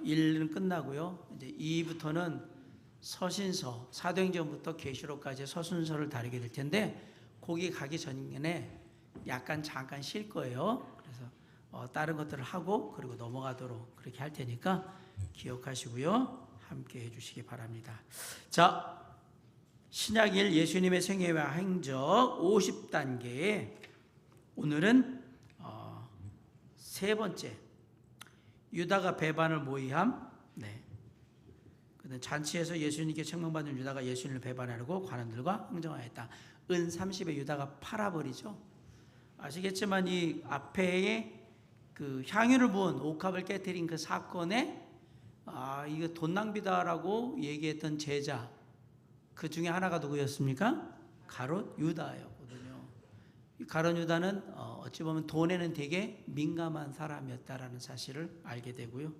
1은 끝나고요. 이제 2부터는 서신서, 사도행전부터 계시록까지 서순서를 다루게 될 텐데 거기 가기 전에 약간 잠깐 쉴 거예요. 그래서 다른 것들을 하고 그리고 넘어가도록 그렇게 할 테니까 기억하시고요. 함께 해주시기 바랍니다. 자, 신약일 예수님의 생애와 행적 50단계에 오늘은 세 번째, 유다가 배반을 모의함. 네. 잔치에서 예수님께 책망받은 유다가 예수님을 배반하려고 관원들과 흥정하였다. 은 30에 유다가 팔아버리죠. 아시겠지만 이 앞에 그 향유를 부은 옥합을 깨뜨린 그 사건에 이거 돈 낭비다라고 얘기했던 제자, 그 중에 하나가 누구였습니까? 가롯 유다였거든요. 이 가롯 유다는 어찌 보면 돈에는 되게 민감한 사람이었다라는 사실을 알게 되고요.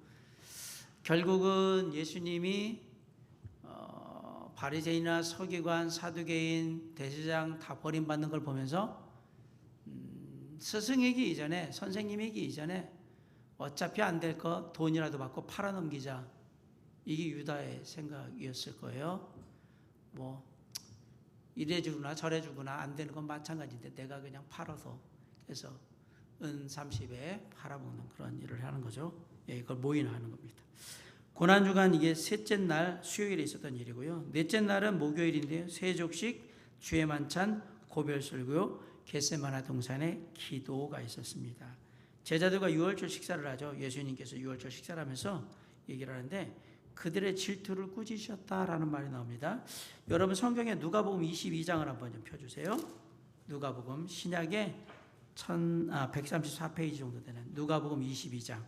결국은 예수님이 바리새인이나 서기관, 사두개인, 대제사장 다 버림받는 걸 보면서 스승이기 이전에, 선생님이기 이전에 어차피 안 될 거 돈이라도 받고 팔아넘기자, 이게 유다의 생각이었을 거예요. 뭐 이래 주거나 저래 주거나 안 되는 건 마찬가지인데 내가 그냥 팔아서, 그래서 은 30에 팔아먹는 그런 일을 하는 거죠. 이걸 모인하는 겁니다. 고난주간, 이게 셋째 날 수요일에 있었던 일이고요. 넷째 날은 목요일인데요. 세족식, 주의 만찬, 고별설교, 겟세마네 동산에 기도가 있었습니다. 제자들과 유월절 식사를 하죠. 예수님께서 유월절 식사를 하면서 얘기를 하는데 그들의 질투를 꾸짖으셨다라는 말이 나옵니다. 여러분 성경에 누가복음 22장을 한번 좀 펴주세요. 누가복음, 신약에 134페이지 정도 되는 누가복음 22장.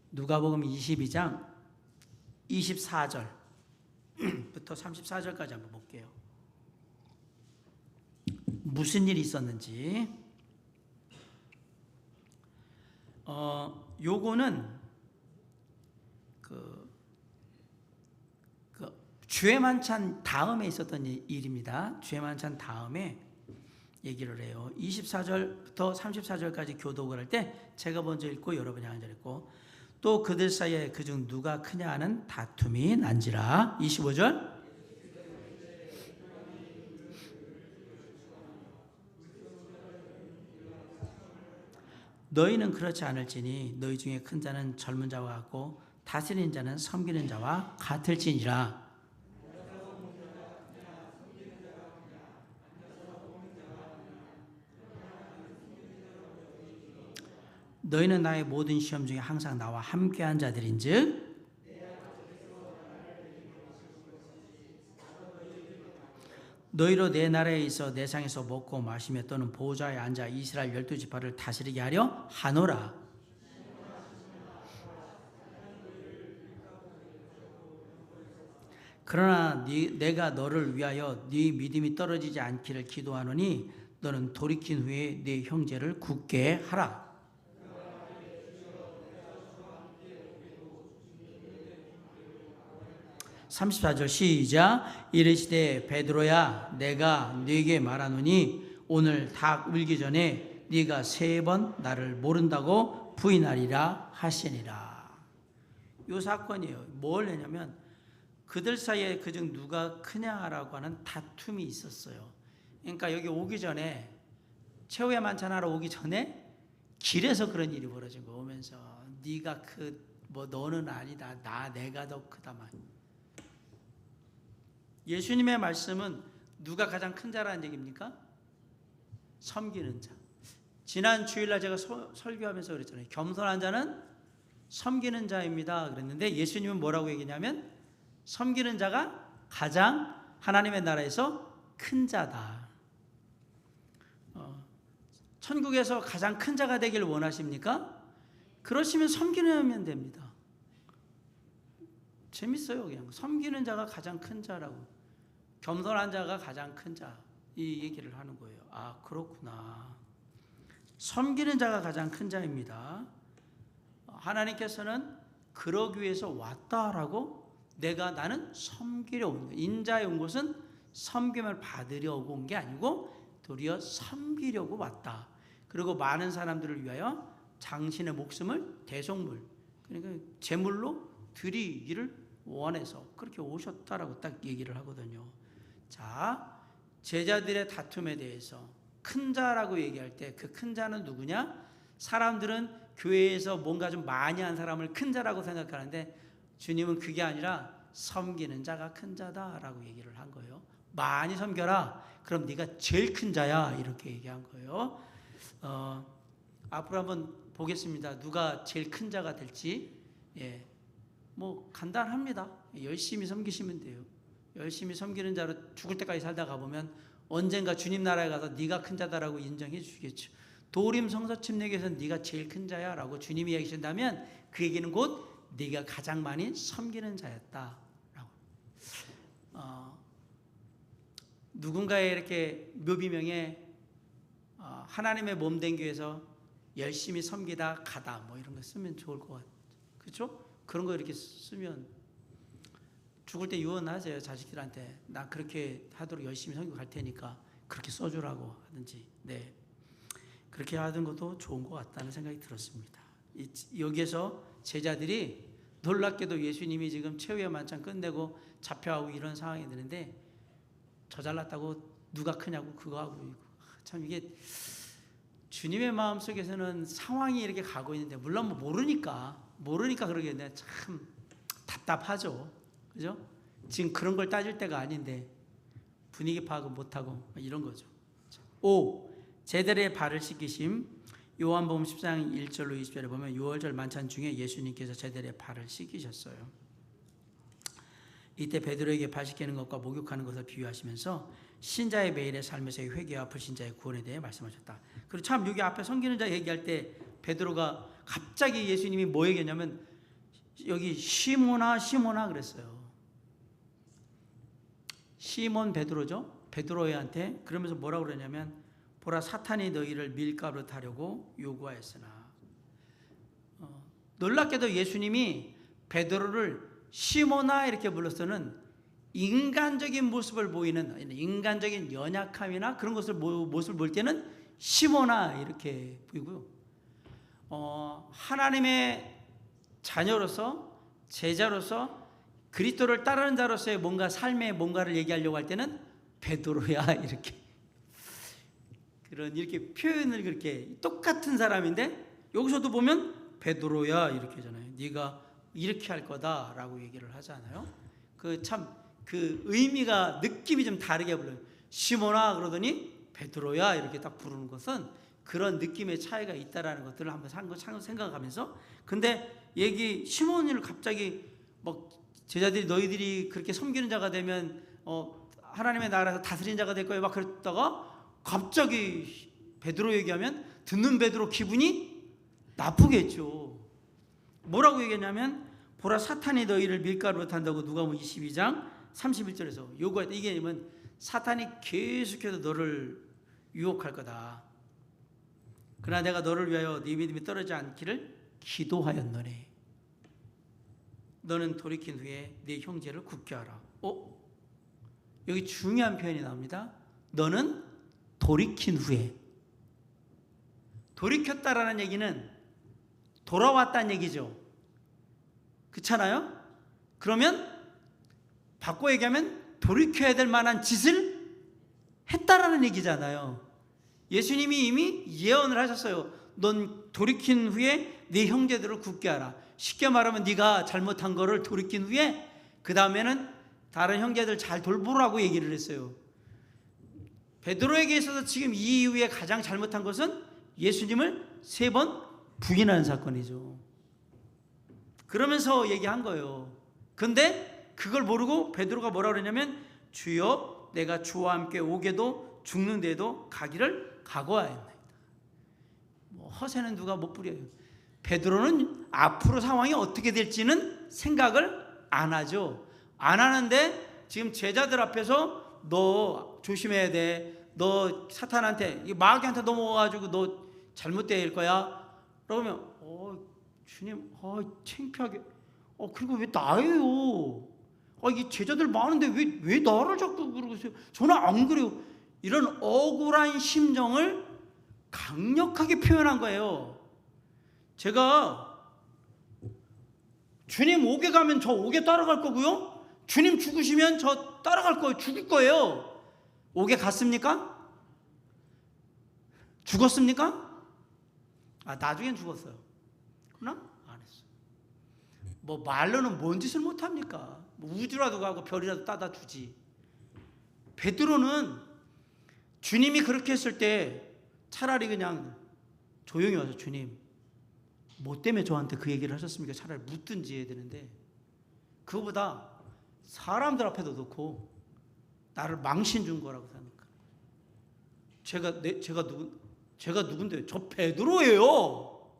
누가복음 22장 24절부터 34절까지 한번 볼게요. 무슨 일이 있었는지. 요거는 그 주의 만찬 다음에 있었던 일입니다. 주의 만찬 다음에 얘기를 해요. 24절부터 34절까지 교독을 할 때 제가 먼저 읽고 여러분이 한 절 읽고, 또 그들 사이에 그중 누가 크냐 하는 다툼이 난지라. 25절, 너희는 그렇지 않을지니 너희 중에 큰 자는 젊은 자와 같고 다스리는 자는 섬기는 자와 같을지니라. 너희는 나의 모든 시험 중에 항상 나와 함께한 자들인즉 너희로 내 나라에 있어 내 상에서 먹고 마시며 또는 보좌에 앉아 이스라엘 12지파를 다스리게 하려 하노라. 그러나 내가 너를 위하여 네 믿음이 떨어지지 않기를 기도하노니 너는 돌이킨 후에 네 형제를 굳게 하라. 34절 시작. 이르시되 베드로야 내가 네게 말하노니 오늘 닭 울기 전에 네가 3번 나를 모른다고 부인하리라 하시니라. 이 사건이에요. 뭘 했냐면 그들 사이에 그중 누가 크냐라고 하는 다툼이 있었어요. 그러니까 여기 오기 전에, 최후의 만찬하러 오기 전에 길에서 그런 일이 벌어진 거 오면서 네가 너는 아니다, 내가 더 크다만. 예수님의 말씀은 누가 가장 큰 자라는 얘기입니까? 섬기는 자. 지난 주일날 제가 설교하면서 그랬잖아요. 겸손한 자는 섬기는 자입니다 그랬는데 예수님은 뭐라고 얘기냐면 섬기는 자가 가장 하나님의 나라에서 큰 자다. 천국에서 가장 큰 자가 되기를 원하십니까? 그러시면 섬기면 됩니다. 재밌어요. 그냥 섬기는 자가 가장 큰 자라고, 겸손한 자가 가장 큰 자, 이 얘기를 하는 거예요. 아, 그렇구나. 섬기는 자가 가장 큰 자입니다. 하나님께서는 그러기 위해서 왔다라고, 나는 섬기려 온 거예요. 인자에 온 것은 섬김을 받으려고 온 게 아니고 도리어 섬기려고 왔다. 그리고 많은 사람들을 위하여 당신의 목숨을 대속물, 그러니까 제물로 드리기를 원해서 그렇게 오셨다라고 딱 얘기를 하거든요. 자, 제자들의 다툼에 대해서 큰 자라고 얘기할 때 그 큰 자는 누구냐? 사람들은 교회에서 뭔가 좀 많이 한 사람을 큰 자라고 생각하는데 주님은 그게 아니라 섬기는 자가 큰 자다라고 얘기를 한 거예요. 많이 섬겨라. 그럼 네가 제일 큰 자야. 이렇게 얘기한 거예요. 앞으로 한번 보겠습니다. 누가 제일 큰 자가 될지. 예, 뭐 간단합니다. 열심히 섬기시면 돼요. 열심히 섬기는 자로 죽을 때까지 살다가 보면 언젠가 주님 나라에 가서 네가 큰 자다라고 인정해 주시겠죠. 도림 성서 침례교에서 네가 제일 큰 자야 라고 주님이 얘기하신다면 그 얘기는 곧 네가 가장 많이 섬기는 자였다 라고. 누군가의 이렇게 묘비명에 하나님의 몸 된 교회에서 열심히 섬기다 가다 뭐 이런 거 쓰면 좋을 것 같아요. 그렇죠? 그런 거 이렇게 쓰면 죽을 때 유언하세요. 자식들한테 나 그렇게 하도록 열심히 섬기고 갈 테니까 그렇게 써주라고 하든지. 네, 그렇게 하는 것도 좋은 것 같다는 생각이 들었습니다. 여기에서 제자들이 놀랍게도 예수님이 지금 최후의 만찬 끝내고 잡혀가고 이런 상황이 되는데 저 잘났다고 누가 크냐고 그거 하고 참 이게 주님의 마음속에서는 상황이 이렇게 가고 있는데 물론 뭐 모르니까 그러겠는데 참 답답하죠. 그죠? 지금 그런 걸 따질 때가 아닌데 분위기 파악을 못하고 이런 거죠. 5. 제자들의 발을 씻기심. 요한복음 14장 1절로 20절에 보면 유월절 만찬 중에 예수님께서 제자들의 발을 씻기셨어요. 이때 베드로에게 발 씻기는 것과 목욕하는 것을 비유하시면서 신자의 매일의 삶에서의 회개와 불신자의 구원에 대해 말씀하셨다. 그리고 참 여기 앞에 섬기는 자 얘기할 때 베드로가 갑자기 예수님이 뭐 얘기했냐면 여기 시몬아 그랬어요. 시몬 베드로죠. 베드로한테 그러면서 뭐라고 그러냐면 보라 사탄이 너희를 밀가루 타려고 요구하였으나. 놀랍게도 예수님이 베드로를 시몬아 이렇게 불렀서는 인간적인 모습을 보이는 인간적인 연약함이나 그런 것을 모습을 볼 때는 시몬아 이렇게 보이고요. 하나님의 자녀로서 제자로서 그리스도를 따르는 자로서의 뭔가 삶의 뭔가를 얘기하려고 할 때는 베드로야 이렇게 이렇게 표현을 그렇게 똑같은 사람인데 여기서도 보면 베드로야 이렇게 하잖아요. 네가 이렇게 할 거다라고 얘기를 하잖아요. 그 의미가 느낌이 좀 다르게 불러요. 시몬아 그러더니 베드로야 이렇게 딱 부르는 것은 그런 느낌의 차이가 있다라는 것들을 한번 생각하면서 근데 시몬을 갑자기 막 제자들이 너희들이 그렇게 섬기는 자가 되면 하나님의 나라에서 다스리는 자가 될 거예요 막 그랬다가 갑자기 베드로 얘기하면 듣는 베드로 기분이 나쁘겠죠. 뭐라고 얘기했냐면 보라 사탄이 너희를 밀가루로 탄다고 누가복음 22장 31절에서 요구했다. 이게 뭐냐면 사탄이 계속해서 너를 유혹할 거다. 그러나 내가 너를 위하여 네 믿음이 떨어지지 않기를 기도하였노니 너는 돌이킨 후에 네 형제를 굳게 하라. 여기 중요한 표현이 나옵니다. 너는 돌이킨 후에. 돌이켰다라는 얘기는 돌아왔다는 얘기죠. 그렇잖아요? 그러면 바꿔 얘기하면 돌이켜야 될 만한 짓을 했다라는 얘기잖아요. 예수님이 이미 예언을 하셨어요. 넌 돌이킨 후에 네 형제들을 굳게 하라. 쉽게 말하면 네가 잘못한 거를 돌이킨 후에 그 다음에는 다른 형제들 잘 돌보라고 얘기를 했어요. 베드로에게 있어서 지금 이 이후에 가장 잘못한 것은 예수님을 3번 부인하는 사건이죠. 그러면서 얘기한 거예요. 근데 그걸 모르고 베드로가 뭐라고 그러냐면 주여 내가 주와 함께 오게도 죽는데도 가기를 각오하였나이다. 허세는 누가 못 부려요. 베드로는 앞으로 상황이 어떻게 될지는 생각을 안 하죠. 안 하는데 지금 제자들 앞에서 너 조심해야 돼. 너 사탄한테 마귀한테 넘어가가지고 너 잘못될 거야. 그러면 주님 창피하게 그리고 왜 나예요? 이 제자들 많은데 왜 나를 자꾸 그러세요? 저는 안 그래요. 이런 억울한 심정을 강력하게 표현한 거예요. 제가 주님 옥에 가면 저 옥에 따라갈 거고요. 주님 죽으시면 저 따라갈 거예요. 죽을 거예요. 옥에 갔습니까? 죽었습니까? 나중엔 죽었어요. 그러나 안 했어요. 뭐 말로는 뭔 짓을 못합니까? 뭐 우주라도 가고 별이라도 따다 주지. 베드로는 주님이 그렇게 했을 때 차라리 그냥 조용히 와서 주님 뭐 때문에 저한테 그 얘기를 하셨습니까? 차라리 묻든지 해야 되는데 그거보다 사람들 앞에도 놓고 나를 망신 준 거라고 생각해요. 제가 누군데요? 저 베드로예요.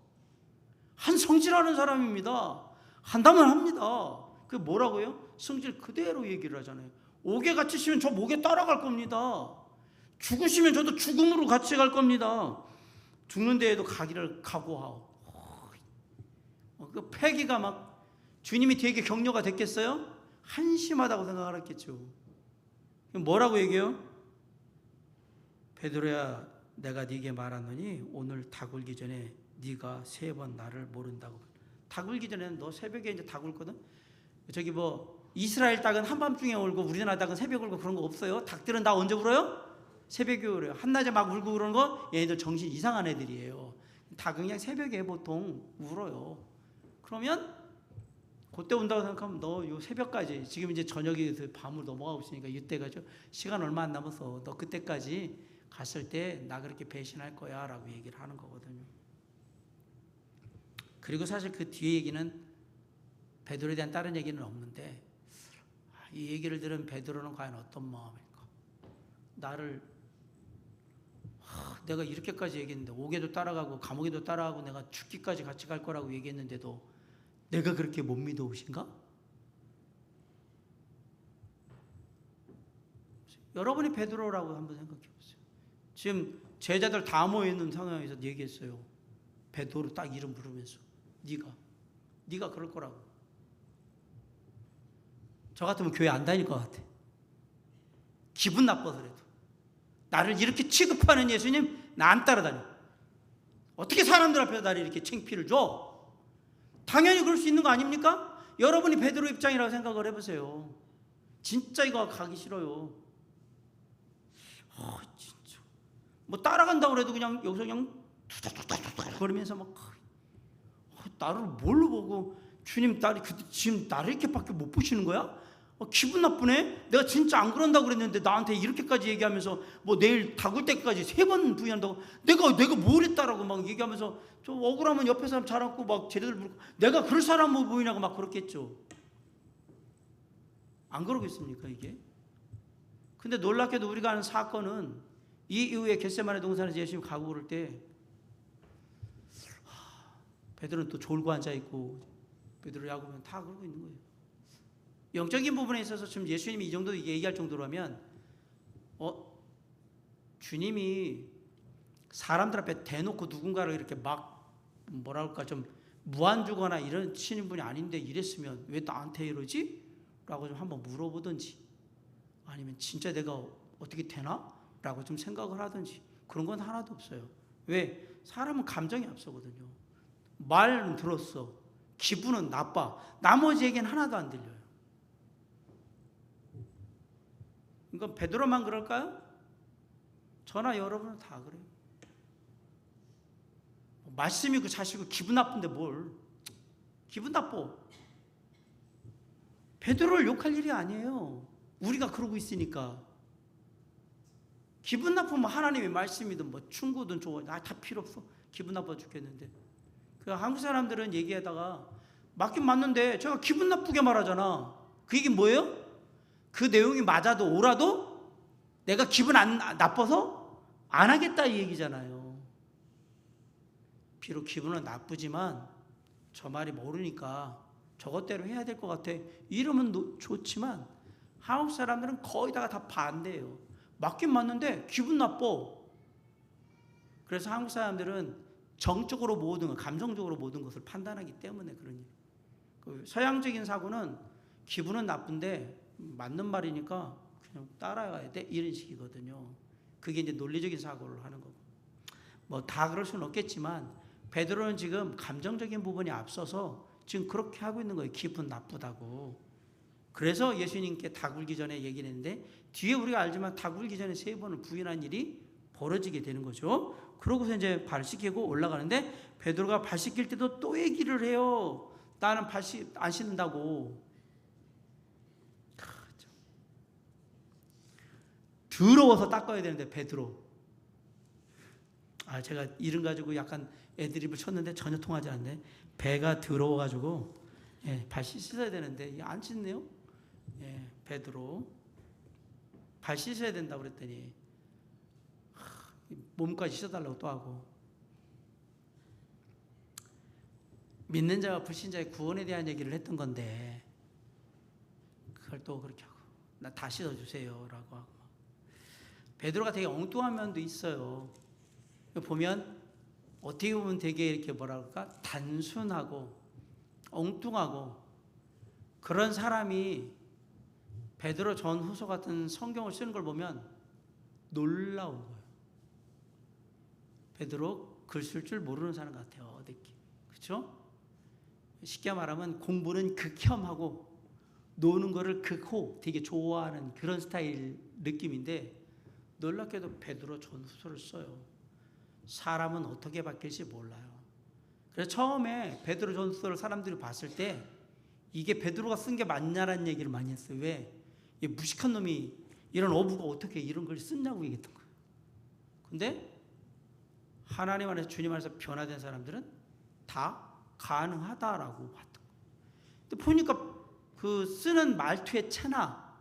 한 성질하는 사람입니다. 한다면 합니다. 그게 뭐라고요? 성질 그대로 얘기를 하잖아요. 옥에 갇히시면 저 목에 따라갈 겁니다. 죽으시면 저도 죽음으로 같이 갈 겁니다. 죽는 데에도 가기를 각오하오. 그 패기가 막 주님이 되게 격려가 됐겠어요? 한심하다고 생각하겠죠. 뭐라고 얘기해요? 베드로야, 내가 네게 말하노니 오늘 닭 울기 전에 네가 3번 나를 모른다고. 닭 울기 전에는 너 새벽에 이제 닭 울거든. 저기 뭐 이스라엘 닭은 한밤중에 울고 우리나라 닭은 새벽 울고 그런 거 없어요. 닭들은 다 언제 울어요? 새벽에 울어요. 한낮에 막 울고 그러는 거 얘네들 정신 이상한 애들이에요. 닭은 그냥 새벽에 보통 울어요. 그러면 그때 온다고 생각하면 너 요 새벽까지, 지금 이제 저녁이 밤을 넘어가고 있으니까 이때가 시간 얼마 안 남아서 너 그때까지 갔을 때 나 그렇게 배신할 거야 라고 얘기를 하는 거거든요. 그리고 사실 그 뒤에 얘기는 베드로에 대한 다른 얘기는 없는데, 이 얘기를 들은 베드로는 과연 어떤 마음일까? 내가 이렇게까지 얘기했는데, 옥에도 따라가고 감옥에도 따라가고 내가 죽기까지 같이 갈 거라고 얘기했는데도 내가 그렇게 못 믿어오신가? 여러분이 베드로라고 한번 생각해 보세요. 지금 제자들 다 모여 있는 상황에서 얘기했어요. 베드로 딱 이름 부르면서 네가 그럴 거라고. 저 같으면 교회 안 다닐 것 같아. 기분 나빠서라도. 나를 이렇게 취급하는 예수님 나 안 따라다녀. 어떻게 사람들 앞에서 나를 이렇게 창피를 줘? 당연히 그럴 수 있는 거 아닙니까? 여러분이 베드로 입장이라고 생각을 해보세요. 진짜 이거 가기 싫어요. 진짜 뭐 따라간다고 해도 그냥 여기서 그냥 투닥투닥투닥 거리면서 막 나를 뭘로 보고 주님 지금 나를 이렇게밖에 못 보시는 거야? 기분 나쁘네. 내가 진짜 안 그런다고 그랬는데 나한테 이렇게까지 얘기하면서 뭐 내일 닭울 때까지 3번 부인한다고 내가 뭘 했다라고 막 얘기하면서 저 억울하면 옆에 사람 잘 앉고 막 제대로 부르고 내가 그럴 사람 뭐 보이냐고 막 그렇겠죠. 안 그러겠습니까 이게? 근데 놀랍게도 우리가 아는 사건은 이 이후에 겟세마네 동산에서 예수님 가고 그럴 때 베드로는 또 졸고 앉아있고 베드로 야고보는 다 그러고 있는 거예요. 영적인 부분에 있어서 지금 예수님이 이 정도 얘기할 정도라면 주님이 사람들 앞에 대놓고 누군가를 이렇게 막 뭐랄까 좀 무안주거나 이런 치는 분이 아닌데 이랬으면 왜 나한테 이러지? 라고 좀 한번 물어보든지, 아니면 진짜 내가 어떻게 되나? 라고 좀 생각을 하든지, 그런 건 하나도 없어요. 왜? 사람은 감정이 앞서거든요. 말은 들었어. 기분은 나빠. 나머지 얘기는 하나도 안 들려요. 이건 베드로만 그럴까요? 저나 여러분은 다 그래요. 말씀이 그 자시고 기분 나쁜데 뭘 기분 나빠. 베드로를 욕할 일이 아니에요. 우리가 그러고 있으니까. 기분 나쁘면 하나님의 말씀이든 뭐 충고든 좋아, 다 필요 없어. 기분 나빠 죽겠는데. 그 한국 사람들은 얘기하다가 맞긴 맞는데 제가 기분 나쁘게 말하잖아. 그 얘기 뭐예요? 그 내용이 맞아도 옳아도 내가 기분 안 나빠서 안 하겠다 이 얘기잖아요. 비록 기분은 나쁘지만 저 말이 모르니까 저것대로 해야 될 것 같아. 이러면 좋지만 한국 사람들은 거의 다 반대예요. 맞긴 맞는데 기분 나빠. 그래서 한국 사람들은 정적으로 모든 것, 감정적으로 모든 것을 판단하기 때문에 그런 일. 서양적인 사고는 기분은 나쁜데 맞는 말이니까 그냥 따라가야 돼 이런 식이거든요. 그게 이제 논리적인 사고를 하는 거고. 뭐 다 그럴 수는 없겠지만 베드로는 지금 감정적인 부분이 앞서서 지금 그렇게 하고 있는 거예요. 기분 나쁘다고. 그래서 예수님께 닭 울기 전에 얘기를 했는데 뒤에 우리가 알지만 닭 울기 전에 3번을 부인한 일이 벌어지게 되는 거죠. 그러고서 이제 발 씻기고 올라가는데 베드로가 발 씻길 때도 또 얘기를 해요. 나는 안 씻는다고. 더러워서 닦아야 되는데 베드로. 제가 이름 가지고 약간 애드립을 쳤는데 전혀 통하지 않네. 배가 더러워가지고 발 씻어야 되는데 안 씻네요. 베드로 발 씻어야 된다고 그랬더니 몸까지 씻어달라고 또 하고. 믿는 자와 불신자의 구원에 대한 얘기를 했던 건데 그걸 또 그렇게 하고 나 다 씻어주세요 라고 하고. 베드로가 되게 엉뚱한 면도 있어요. 보면 어떻게 보면 되게 이렇게 뭐라 그럴까 단순하고 엉뚱하고 그런 사람이 베드로 전후서 같은 성경을 쓰는 걸 보면 놀라운 거예요. 베드로 글 쓸 줄 모르는 사람 같아요. 느낌. 그렇죠? 쉽게 말하면 공부는 극혐하고 노는 거를 극호 되게 좋아하는 그런 스타일 느낌인데 놀랍게도 베드로 전후서를 써요. 사람은 어떻게 바뀔지 몰라요. 그래서 처음에 베드로 전후서를 사람들이 봤을 때 이게 베드로가 쓴 게 맞냐라는 얘기를 많이 했어요. 왜? 이 무식한 놈이 이런 어부가 어떻게 이런 걸 쓰냐고 얘기했던 거예요. 근데 하나님 안에서 주님 안에서 변화된 사람들은 다 가능하다라고 봤던 거예요. 근데 보니까 그 쓰는 말투의 체나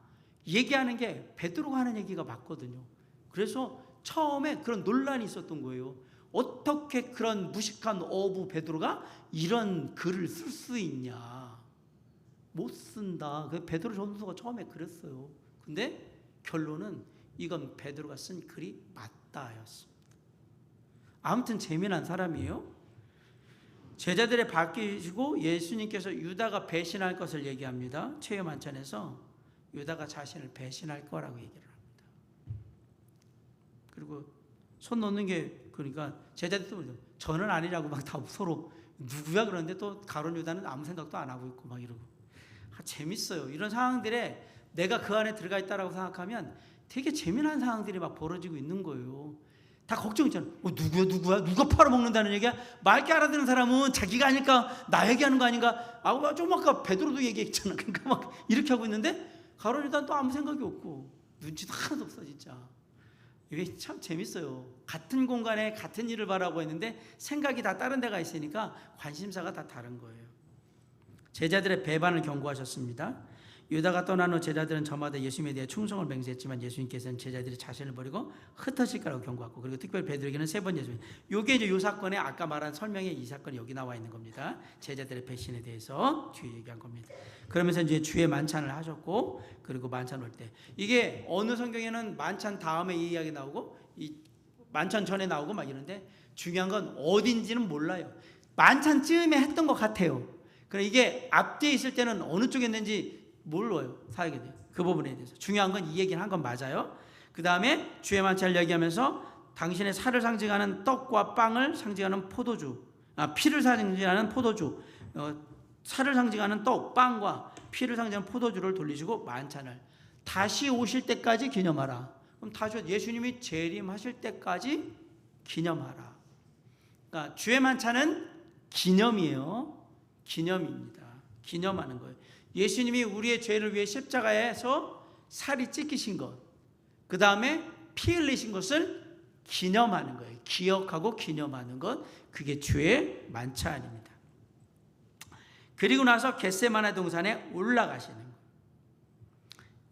얘기하는 게 베드로가 하는 얘기가 맞거든요. 그래서 처음에 그런 논란이 있었던 거예요. 어떻게 그런 무식한 어부 베드로가 이런 글을 쓸 수 있냐. 못 쓴다. 베드로 전서가 처음에 그랬어요. 근데 결론은 이건 베드로가 쓴 글이 맞다였습니다. 아무튼 재미난 사람이에요. 제자들의 바뀌시고 예수님께서 유다가 배신할 것을 얘기합니다. 최후 만찬에서 유다가 자신을 배신할 거라고 얘기를 합니다. 그리고 손 놓는 게 그러니까 제자들도 저는 아니라고 막 다 서로 누구야 그러는데 또 가룟 유다는 아무 생각도 안 하고 있고 막 이러고. 재밌어요. 이런 상황들에 내가 그 안에 들어가 있다라고 생각하면 되게 재미난 상황들이 막 벌어지고 있는 거예요. 다 걱정이잖아. 누구야? 누가 팔아먹는다는 얘기야? 맑게 알아듣는 사람은 자기가 아닐까? 나 얘기하는 거 아닌가? 좀 아까 베드로도 얘기했잖아. 그러니까 막 이렇게 하고 있는데 가룟 유다는 또 아무 생각이 없고 눈치도 하나도 없어 진짜. 이게 참 재밌어요. 같은 공간에 같은 일을 바라고 했는데 생각이 다 다른 데가 있으니까 관심사가 다 다른 거예요. 제자들의 배반을 경고하셨습니다. 유다가 떠난 후 제자들은 저마다 예수님에 대해 충성을 맹세했지만 예수님께서는 제자들이 자신을 버리고 흩어질 거라고 경고하고, 그리고 특별히 베드로에게는 3번 예수님. 요게 이제 요 사건에 아까 말한 설명의 이 사건이 여기 나와 있는 겁니다. 제자들의 배신에 대해서 뒤에 얘기한 겁니다. 그러면서 이제 주의 만찬을 하셨고, 그리고 만찬 올 때 이게 어느 성경에는 만찬 다음에 이 이야기 나오고 이 만찬 전에 나오고 막 이런데 중요한 건 어딘지는 몰라요. 만찬쯤에 했던 것 같아요. 그래 이게 앞뒤에 있을 때는 어느 쪽에 있는지 몰라요. 사역에 대해 그 부분에 대해서 중요한 건 이 얘기를 한 건 맞아요. 그 다음에 주의 만찬을 얘기하면서 당신의 살을 상징하는 떡과 빵을 상징하는 포도주, 피를 상징하는 포도주, 살을 상징하는 떡, 빵과 피를 상징하는 포도주를 돌리시고 만찬을 다시 오실 때까지 기념하라. 그럼 다시 예수님이 재림하실 때까지 기념하라. 그러니까 주의 만찬은 기념이에요. 기념입니다. 기념하는 거예요. 예수님이 우리의 죄를 위해 십자가에서 살이 찢기신 것, 그 다음에 피 흘리신 것을 기념하는 거예요. 기억하고 기념하는 것, 그게 주의 만찬입니다. 그리고 나서 겟세마네 동산에 올라가시는 거예요.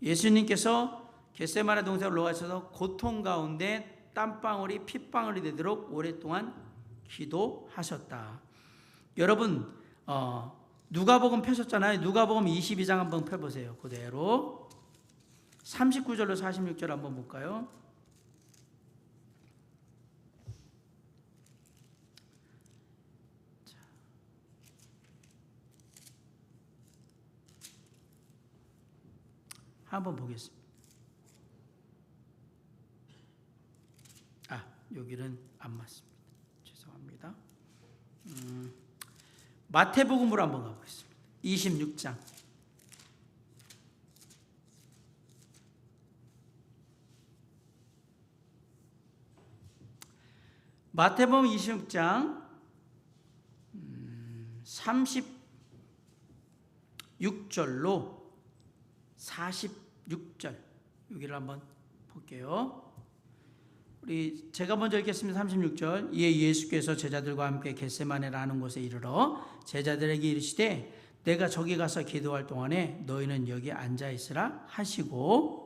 예수님께서 겟세마네 동산에 올라가셔서 고통 가운데 땀방울이 핏방울이 되도록 오랫동안 기도하셨다. 여러분 누가복음 펴셨잖아요. 누가복음 22장 한번 펴보세요. 그대로 39절로 46절 한번 볼까요? 자. 한번 보겠습니다. 여기는 안 맞습니다. 죄송합니다. 마태복음으로 한번 가보겠습니다. 26장. 마태복음 26장 36절로 46절 여기를 한번 볼게요. 우리 제가 먼저 읽겠습니다. 36절. 이에 예수께서 제자들과 함께 겟세마네라는 곳에 이르러 제자들에게 이르시되 내가 저기 가서 기도할 동안에 너희는 여기 앉아 있으라 하시고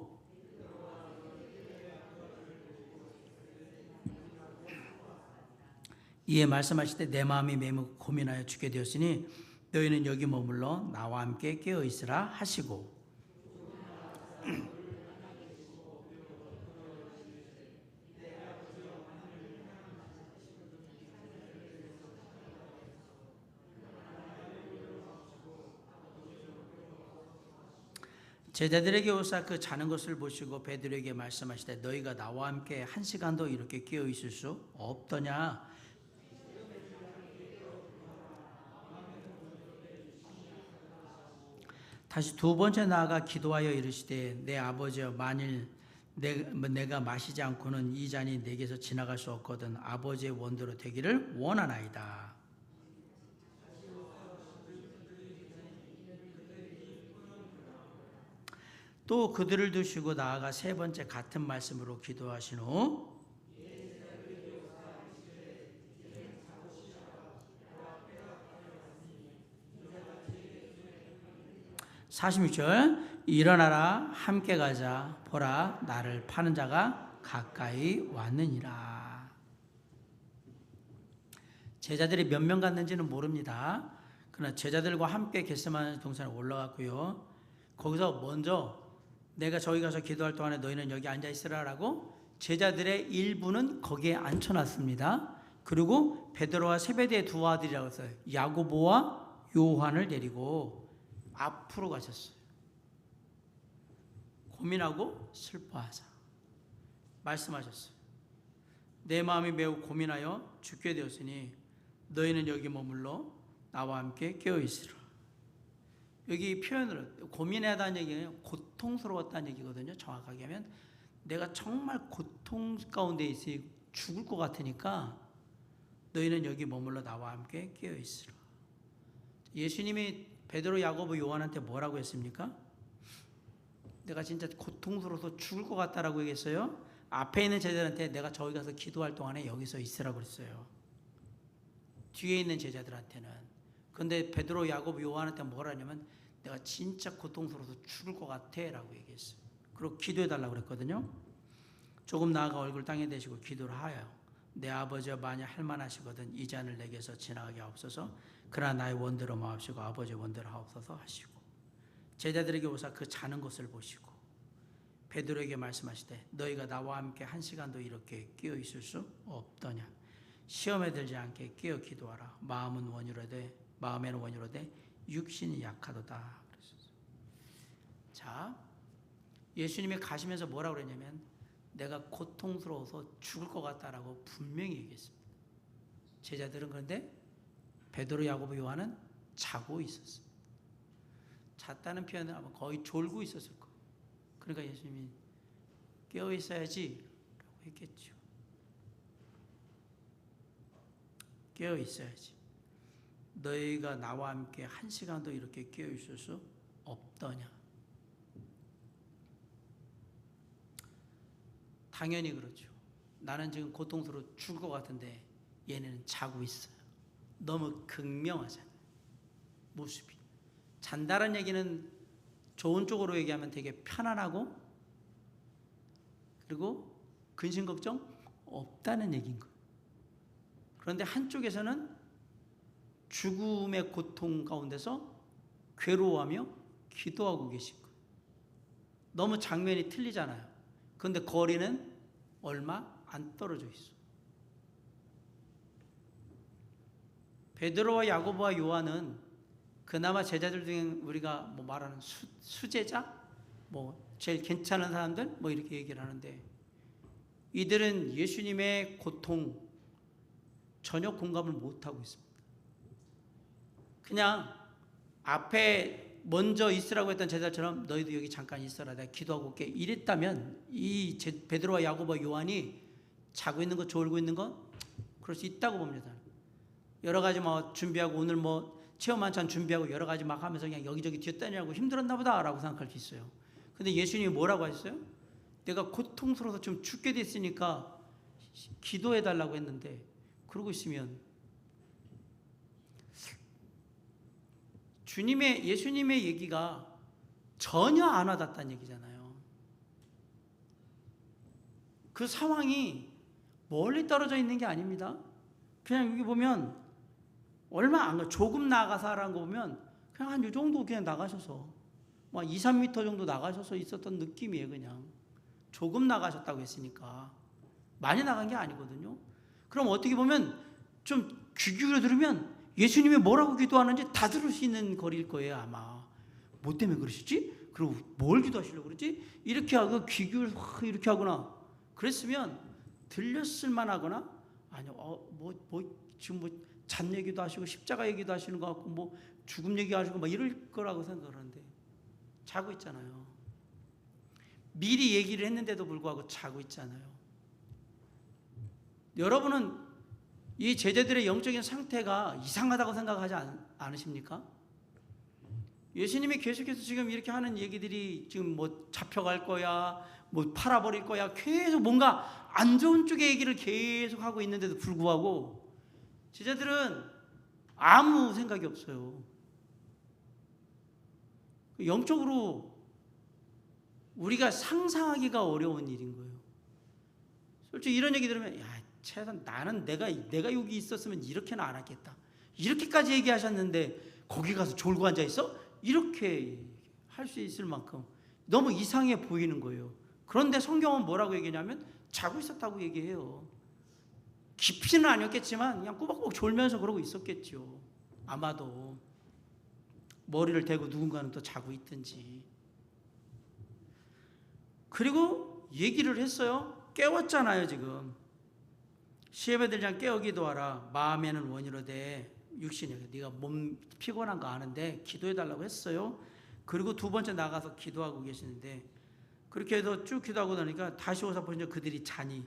이에 말씀하실 때 내 마음이 매우 고민하여 죽게 되었으니 너희는 여기 머물러 나와 함께 깨어 있으라 하시고 제자들에게 오사 그 자는 것을 보시고 베드로에게 말씀하시되 너희가 나와 함께 한 시간도 이렇게 깨어 있을 수 없더냐. 다시 두 번째 나아가 기도하여 이르시되 내 아버지여 만일 내가 마시지 않고는 이 잔이 내게서 지나갈 수 없거든 아버지의 원대로 되기를 원하나이다. 또 그들을 두시고 나아가 세 번째 같은 말씀으로 기도하신 후 46절 일어나라 함께 가자 보라 나를 파는 자가 가까이 왔느니라. 제자들이 몇 명 갔는지는 모릅니다. 그러나 제자들과 함께 겟세마네 동산에 올라갔고요. 거기서 먼저 내가 저기 가서 기도할 동안에 너희는 여기 앉아 있으라라고 제자들의 일부는 거기에 앉혀놨습니다. 그리고 베드로와 세베대의 두 아들이라고 했어요. 야고보와 요한을 데리고 앞으로 가셨어요. 고민하고 슬퍼하자 말씀하셨어요. 내 마음이 매우 고민하여 죽게 되었으니 너희는 여기 머물러 나와 함께 깨어 있으라. 여기 표현으로 고민하다는 얘기는 고통스러웠다는 얘기거든요. 정확하게 하면 내가 정말 고통 가운데 있으니 죽을 것 같으니까 너희는 여기 머물러 나와 함께 깨어 있으라. 예수님이 베드로, 야고보, 요한한테 뭐라고 했습니까? 내가 진짜 고통스러워서 죽을 것 같다라고 얘기했어요. 앞에 있는 제자들한테 내가 저기 가서 기도할 동안에 여기서 있으라고 그랬어요. 뒤에 있는 제자들한테는. 근데 베드로, 야고보, 요한한테 뭐라 하냐면 내가 진짜 고통스러워서 죽을 것 같아 라고 얘기했어요. 그리고 기도해달라고 그랬거든요. 조금 나아가 얼굴 땅에 대시고 기도를 하여 내 아버지여 만약 할만하시거든 이 잔을 내게서 지나가게 하옵소서. 그러나 나의 원대로 마옵시고 아버지의 원대로 하옵소서 하시고 제자들에게 오사 그 자는 것을 보시고 베드로에게 말씀하시되 너희가 나와 함께 한 시간도 이렇게 깨어 있을 수 없더냐. 시험에 들지 않게 깨어 기도하라. 마음에는 원이로되 육신이 약하도다. 자, 예수님이 가시면서 뭐라고 그랬냐면 내가 고통스러워서 죽을 것 같다라고 분명히 얘기했습니다. 제자들은 그런데 베드로, 야고보, 요한은 자고 있었습니다. 잤다는 표현은 아마 거의 졸고 있었을 거예요. 그러니까 예수님이 깨어 있어야지 라고 했겠죠. 깨어 있어야지. 너희가 나와 함께 한 시간도 이렇게 깨어 있을 수 없더냐. 당연히 그렇죠. 나는 지금 고통스러워 죽을 것 같은데 얘네는 자고 있어요. 너무 극명하잖아요. 모습이. 잔다는 얘기는 좋은 쪽으로 얘기하면 되게 편안하고 그리고 근심 걱정 없다는 얘기인 거예요. 그런데 한쪽에서는 죽음의 고통 가운데서 괴로워하며 기도하고 계신 거예요. 너무 장면이 틀리잖아요. 그런데 거리는 얼마 안 떨어져 있어. 베드로와 야고보와 요한은 그나마 제자들 중에 우리가 뭐 말하는 수제자, 뭐 제일 괜찮은 사람들, 뭐 이렇게 얘기를 하는데 이들은 예수님의 고통 전혀 공감을 못 하고 있습니다. 그냥 앞에 먼저 있으라고 했던 제자처럼 너희도 여기 잠깐 있어라, 내가 기도하고 올게, 이랬다면 이 베드로와 야고보와 요한이 자고 있는 거, 졸고 있는 거 그럴 수 있다고 봅니다. 여러 가지 뭐 준비하고 오늘 뭐 체험 한찬 준비하고 여러 가지 막 하면서 그냥 여기저기 뛰어다니라고 힘들었나 보다라고 생각할 수 있어요. 근데 예수님이 뭐라고 하셨어요? 내가 고통스러워서 좀 죽게 됐으니까 기도해 달라고 했는데 그러고 있으면 예수님의 얘기가 전혀 안 와닿았다는 얘기잖아요. 그 상황이 멀리 떨어져 있는 게 아닙니다. 그냥 여기 보면 얼마 안 가, 조금 나가서 하라는 거 보면 그냥 한 이 정도 그냥 나가셔서 뭐 2, 3m 정도 나가셔서 있었던 느낌이에요. 그냥 조금 나가셨다고 했으니까 많이 나간 게 아니거든요. 그럼 어떻게 보면 좀 귀 기울여 들으면 예수님이 뭐라고 기도하는지 다 들을 수 있는 거리일 거예요. 아마 뭐 때문에 그러시지? 그리고 뭘 기도하시려고 그러지? 이렇게 하고 귀 기울여서 이렇게 하거나 그랬으면 들렸을 만하거나 아니요, 지금 뭐 잔 얘기도 하시고 십자가 얘기도 하시는 것 같고 뭐 죽음 얘기하시고 막 이럴 거라고 생각하는데 자고 있잖아요. 미리 얘기를 했는데도 불구하고 자고 있잖아요. 여러분은 이 제자들의 영적인 상태가 이상하다고 생각하지 않으십니까? 예수님이 계속해서 지금 이렇게 하는 얘기들이 지금 뭐 잡혀갈 거야, 뭐 팔아버릴 거야, 계속 뭔가 안 좋은 쪽의 얘기를 계속 하고 있는데도 불구하고 제자들은 아무 생각이 없어요. 영적으로 우리가 상상하기가 어려운 일인 거예요. 솔직히 이런 얘기 들으면 야, 최소한 나는 내가 여기 있었으면 이렇게는 안 하겠다. 이렇게까지 얘기하셨는데 거기 가서 졸고 앉아 있어? 이렇게 할 수 있을 만큼 너무 이상해 보이는 거예요. 그런데 성경은 뭐라고 얘기냐면 자고 있었다고 얘기해요. 깊이는 아니었겠지만 그냥 꼬박꼬박 졸면서 그러고 있었겠죠. 아마도 머리를 대고 누군가는 또 자고 있든지. 그리고 얘기를 했어요. 깨웠잖아요. 지금 시에베들장 깨어 기도하라. 마음에는 원이로되 육신이 네가 몸 피곤한 거 아는데 기도해달라고 했어요. 그리고 두 번째 나가서 기도하고 계시는데 그렇게 해서 쭉 기도하고 나니까 다시 오사 보시니 그들이 자니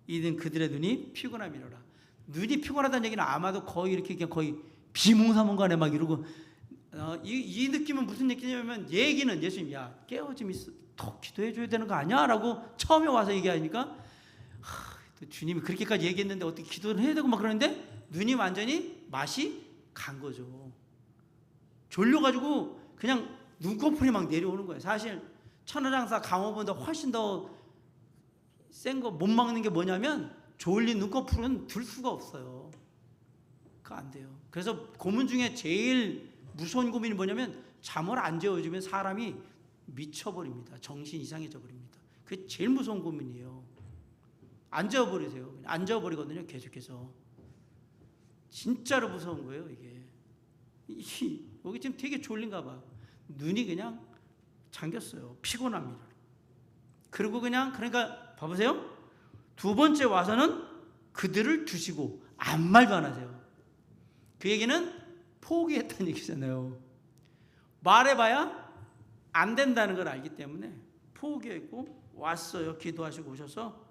이는 그들의 눈이 피곤함이로라. 눈이 피곤하다는 얘기는 아마도 거의 이렇게 그냥 거의 비몽사몽간에 막 이러고 이 느낌은 무슨 느낌이냐면 얘기는 예수님 야 깨어 좀 있어 더 기도해 줘야 되는 거 아니야? 라고 처음에 와서 얘기하니까 주님이 그렇게까지 얘기했는데 어떻게 기도를 해야 되고 막 그러는데 눈이 완전히 맛이 간 거죠. 졸려가지고 그냥 눈꺼풀이 막 내려오는 거예요. 사실 천하장사 강호보다 훨씬 더 센 거 못 막는 게 뭐냐면 졸린 눈꺼풀은 들 수가 없어요. 그거 안 돼요. 그래서 고문 중에 제일 무서운 고민이 뭐냐면 잠을 안 재워주면 사람이 미쳐버립니다. 정신 이상해져 버립니다. 그게 제일 무서운 고민이에요. 안 재워버리세요. 안 재워버리거든요. 계속해서. 진짜로 무서운 거예요. 이게 여기 지금 되게 졸린가 봐. 눈이 그냥 잠겼어요. 피곤합니다. 그리고 그러니까 봐보세요. 두 번째 와서는 그들을 두시고 아무 말도 안 하세요. 그 얘기는 포기했다는 얘기잖아요. 말해봐야 안 된다는 걸 알기 때문에 포기했고 왔어요. 기도하시고 오셔서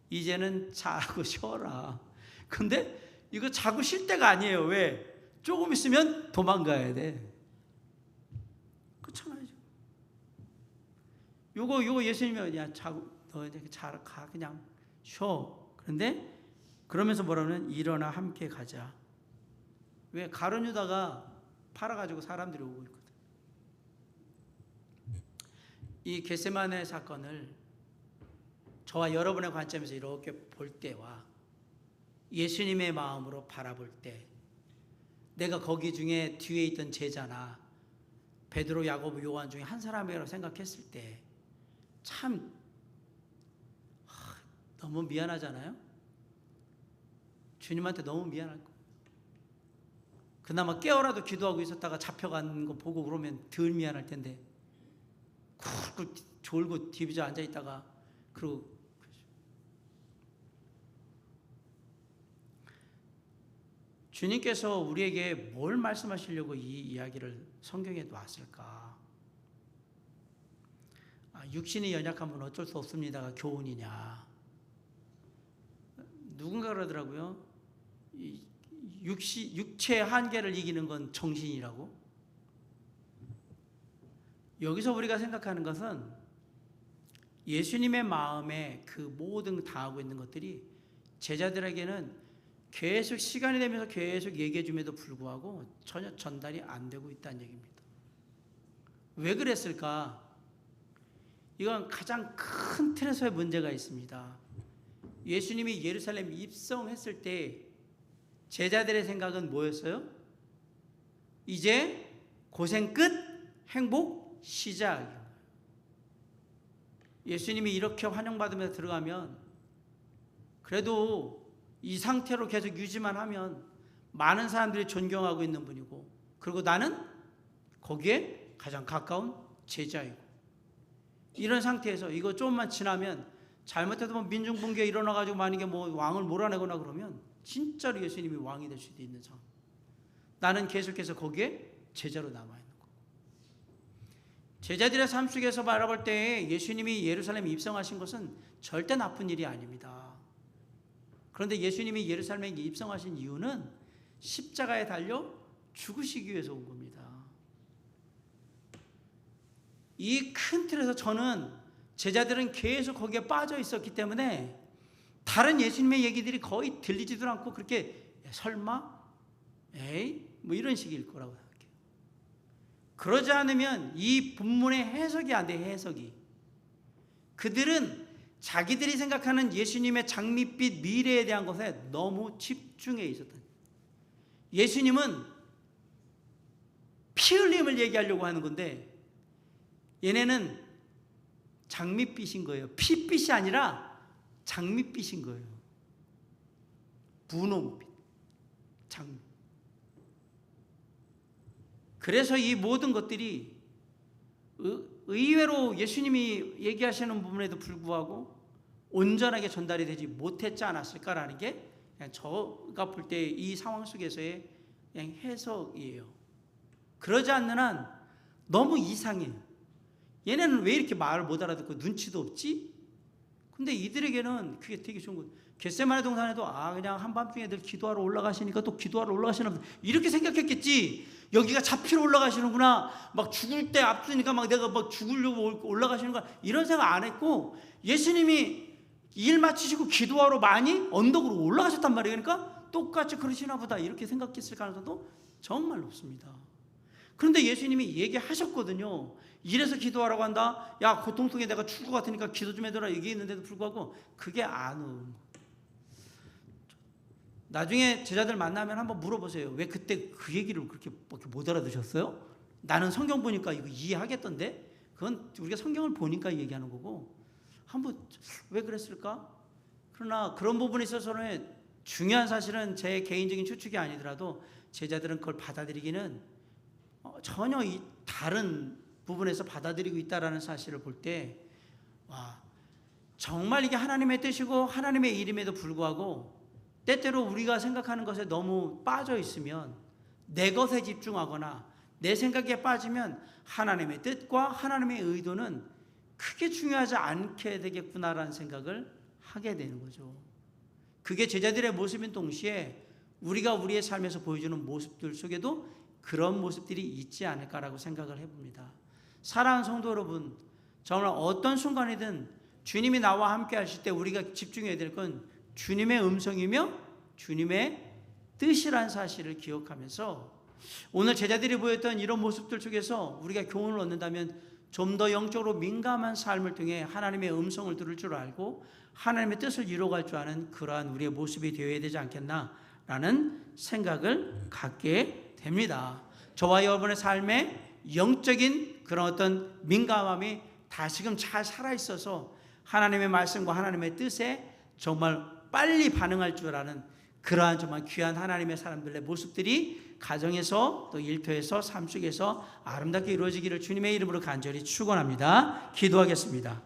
이제는 자고 쉬어라. 근데 이거 자고 쉴 때가 아니에요. 왜? 조금 있으면 도망가야 돼. 그렇잖아요. 요거 예수님이 야 자고 너 이제 잘 가 그냥 쉬어. 그런데 그러면서 뭐라면 일어나 함께 가자. 왜? 가룟 유다가 팔아가지고 사람들이 오고 있거든. 이 겟세마네 사건을 저와 여러분의 관점에서 이렇게 볼 때와 예수님의 마음으로 바라볼 때 내가 거기 중에 뒤에 있던 제자나 베드로, 야고보, 요한 중에 한 사람이라고 생각했을 때 참 너무 미안하잖아요. 주님한테 너무 미안할 거예요. 그나마 깨어라도 기도하고 있었다가 잡혀간 거 보고 그러면 덜 미안할 텐데 굴 졸고 뒤비져 앉아있다가 그러고 주님께서 우리에게 뭘 말씀하시려고 이 이야기를 성경에 놨을까? 육신이 연약하면 어쩔 수 없습니다가 교훈이냐? 누군가 그러더라고요. 육체의 한계를 이기는 건 정신이라고. 여기서 우리가 생각하는 것은 예수님의 마음에 그 모든 다 하고 있는 것들이 제자들에게는 계속 시간이 되면서 계속 얘기해 줌에도 불구하고 전혀 전달이 안 되고 있다는 얘기입니다. 왜 그랬을까? 이건 가장 큰 틀에서의 문제가 있습니다. 예수님이 예루살렘 입성했을 때 제자들의 생각은 뭐였어요? 이제 고생 끝, 행복 시작. 예수님이 이렇게 환영받으면서 들어가면 그래도 이 상태로 계속 유지만 하면 많은 사람들이 존경하고 있는 분이고, 그리고 나는 거기에 가장 가까운 제자이고, 이런 상태에서 이거 조금만 지나면 잘못해도 뭐 민중분계 일어나가지고 만약에 뭐 왕을 몰아내거나 그러면 진짜로 예수님이 왕이 될 수도 있는 상황. 나는 계속해서 거기에 제자로 남아있는 거고. 제자들의 삶 속에서 바라볼 때 예수님이 예루살렘에 입성하신 것은 절대 나쁜 일이 아닙니다. 그런데 예수님이 예루살렘에 입성하신 이유는 십자가에 달려 죽으시기 위해서 온 겁니다. 이 큰 틀에서 저는 제자들은 계속 거기에 빠져 있었기 때문에 다른 예수님의 얘기들이 거의 들리지도 않고, 그렇게 설마? 에이? 뭐 이런 식일 거라고 생각해요. 그러지 않으면 이 본문의 해석이 안 돼, 해석이. 그들은 자기들이 생각하는 예수님의 장밋빛 미래에 대한 것에 너무 집중해 있었다. 예수님은 피 흘림을 얘기하려고 하는 건데 얘네는 장밋빛인 거예요. 피빛이 아니라 장밋빛인 거예요. 분홍빛, 장밋. 그래서 이 모든 것들이 의외로 예수님이 얘기하시는 부분에도 불구하고 온전하게 전달이 되지 못했지 않았을까라는 게 그냥 제가 볼 때 이 상황 속에서의 그냥 해석이에요. 그러지 않는 한 너무 이상해요. 얘네는 왜 이렇게 말을 못 알아듣고 눈치도 없지? 근데 이들에게는 그게 되게 좋은 거예요. 겟세마네 동산에도 그냥 한밤중에 애들 기도하러 올라가시니까 또 기도하러 올라가시나 이렇게 생각했겠지. 여기가 잡히러 올라가시는구나, 막 죽을 때 앞서니까 막 내가 막 죽으려고 올라가시는구나, 이런 생각 안 했고 예수님이 일 마치시고 기도하러 많이 언덕으로 올라가셨단 말이에요. 그러니까 똑같이 그러시나 보다 이렇게 생각했을 가능성도 정말 높습니다. 그런데 예수님이 얘기하셨거든요. 이래서 기도하라고 한다. 야, 고통 속에 내가 죽을 것 같으니까 기도 좀 해둬라 얘기했는데도 불구하고 그게 안 오는 거예요. 나중에 제자들 만나면 한번 물어보세요. 왜 그때 그 얘기를 그렇게 못 알아두셨어요? 나는 성경 보니까 이거 이해하겠던데? 그건 우리가 성경을 보니까 얘기하는 거고, 한번 왜 그랬을까? 그러나 그런 부분에 있어서는 중요한 사실은 제 개인적인 추측이 아니더라도 제자들은 그걸 받아들이기는 전혀 다른 부분에서 받아들이고 있다라는 사실을 볼 때, 와, 정말 이게 하나님의 뜻이고 하나님의 일임에도 불구하고 때때로 우리가 생각하는 것에 너무 빠져 있으면, 내 것에 집중하거나 내 생각에 빠지면 하나님의 뜻과 하나님의 의도는 크게 중요하지 않게 되겠구나라는 생각을 하게 되는 거죠. 그게 제자들의 모습인 동시에 우리가 우리의 삶에서 보여주는 모습들 속에도 그런 모습들이 있지 않을까라고 생각을 해봅니다. 사랑하는 성도 여러분, 정말 어떤 순간이든 주님이 나와 함께 하실 때 우리가 집중해야 될 건 주님의 음성이며 주님의 뜻이란 사실을 기억하면서 오늘 제자들이 보였던 이런 모습들 속에서 우리가 교훈을 얻는다면 좀 더 영적으로 민감한 삶을 통해 하나님의 음성을 들을 줄 알고 하나님의 뜻을 이루어갈 줄 아는 그러한 우리의 모습이 되어야 되지 않겠나라는 생각을 갖게 됩니다. 저와 여러분의 삶에 영적인 그런 어떤 민감함이 다시금 잘 살아있어서 하나님의 말씀과 하나님의 뜻에 정말 빨리 반응할 줄 아는 그러한 정말 귀한 하나님의 사람들의 모습들이 가정에서 또 일터에서 삶 속에서 아름답게 이루어지기를 주님의 이름으로 간절히 축원합니다. 기도하겠습니다.